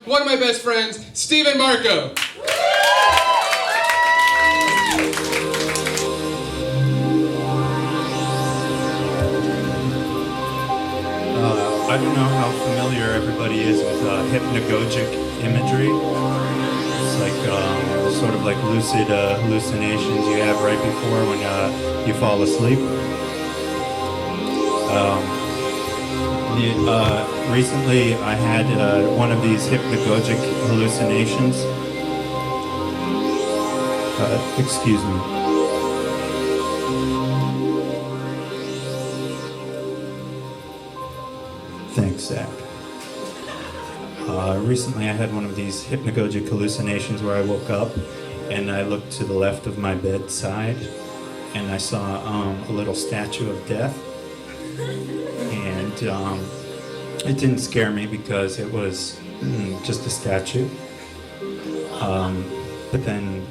One of my best friends, Stephen Markow. I don't know how familiar everybody is with hypnagogic imagery. It's like sort of like lucid hallucinations you have right before when you fall asleep. Recently I had one of these hypnagogic hallucinations. Excuse me. Thanks, Zach. Recently I had one of these hypnagogic hallucinations where I woke up and I looked to the left of my bedside and I saw a little statue of death. And it didn't scare me because it was just a statue. But then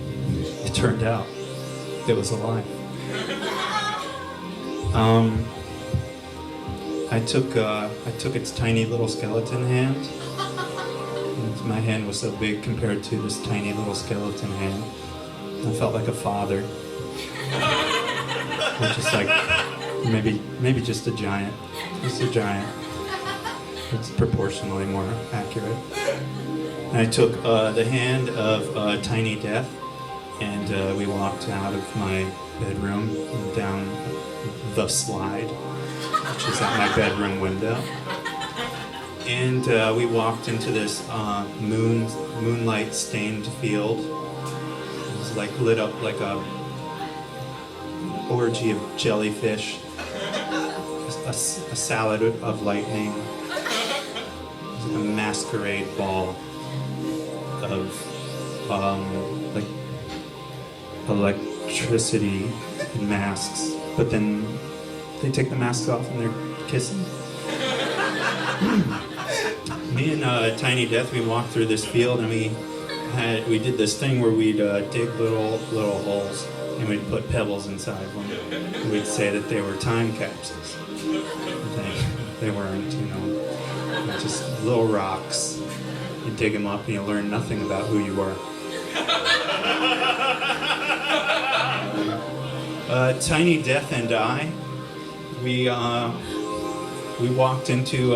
it turned out it was alive. I took its tiny little skeleton hand. And my hand was so big compared to this tiny little skeleton hand. I felt like a father. Or just like maybe just a giant. Just a giant. It's proportionally more accurate. And I took the hand of Tiny Death, and we walked out of my bedroom and down the slide, which is at my bedroom window. And we walked into this moonlight-stained field. It was like lit up like a orgy of jellyfish, a salad of lightning, a masquerade ball of like electricity and masks. But then they take the masks off and they're kissing. Me and Tiny Death, we walked through this field and we did this thing where we'd dig little holes and we'd put pebbles inside them. And we'd say that they were time capsules. They weren't, just little rocks. You dig them up and you learn nothing about who you are. Tiny Death and I, we walked into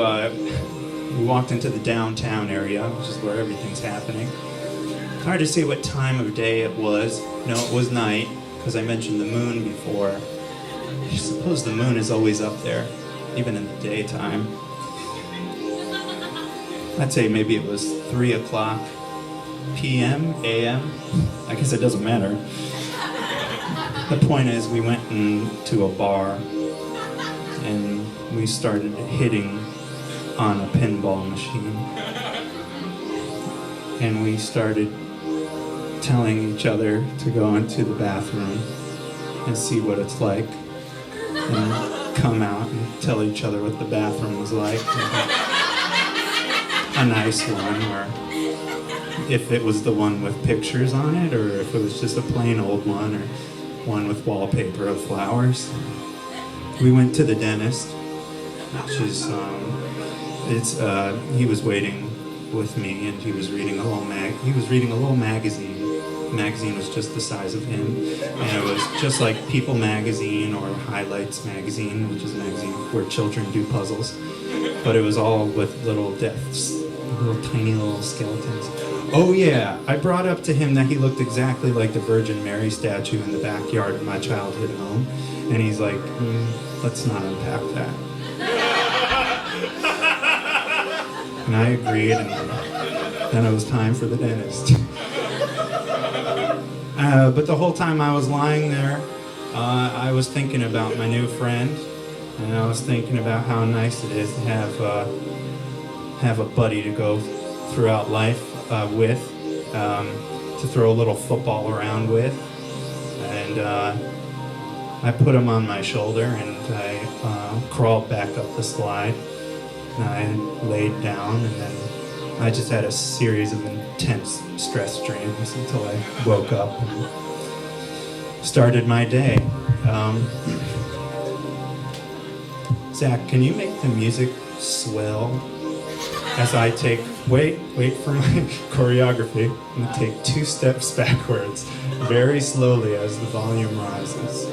the downtown area, which is where everything's happening. Hard to say what time of day it was. No, it was night, because I mentioned the moon before. I suppose the moon is always up there, even in the daytime. I'd say maybe it was 3 o'clock p.m., a.m. I guess it doesn't matter. The point is, we went into a bar and we started hitting on a pinball machine. And we started telling each other to go into the bathroom and see what it's like. And come out and tell each other what the bathroom was like. A nice one, or if it was the one with pictures on it, or if it was just a plain old one, or one with wallpaper of flowers. We went to the dentist, which is, he was waiting with me, and he was reading a little magazine. The magazine was just the size of him, and it was just like People magazine or Highlights magazine, which is a magazine where children do puzzles. But it was all with little deaths, little tiny little skeletons. Oh yeah, I brought up to him that he looked exactly like the Virgin Mary statue in the backyard of my childhood home, and he's like, let's not unpack that. And I agreed, and then it was time for the dentist. But the whole time I was lying there, I was thinking about my new friend, and I was thinking about how nice it is to have a buddy to go throughout life with, to throw a little football around with. And I put him on my shoulder, and I crawled back up the slide, and I laid down, and then I just had a series of intense stress dreams until I woke up and started my day. Zach, can you make the music swell? as I take, wait for my choreography. I'm gonna take 2 steps backwards, very slowly as the volume rises.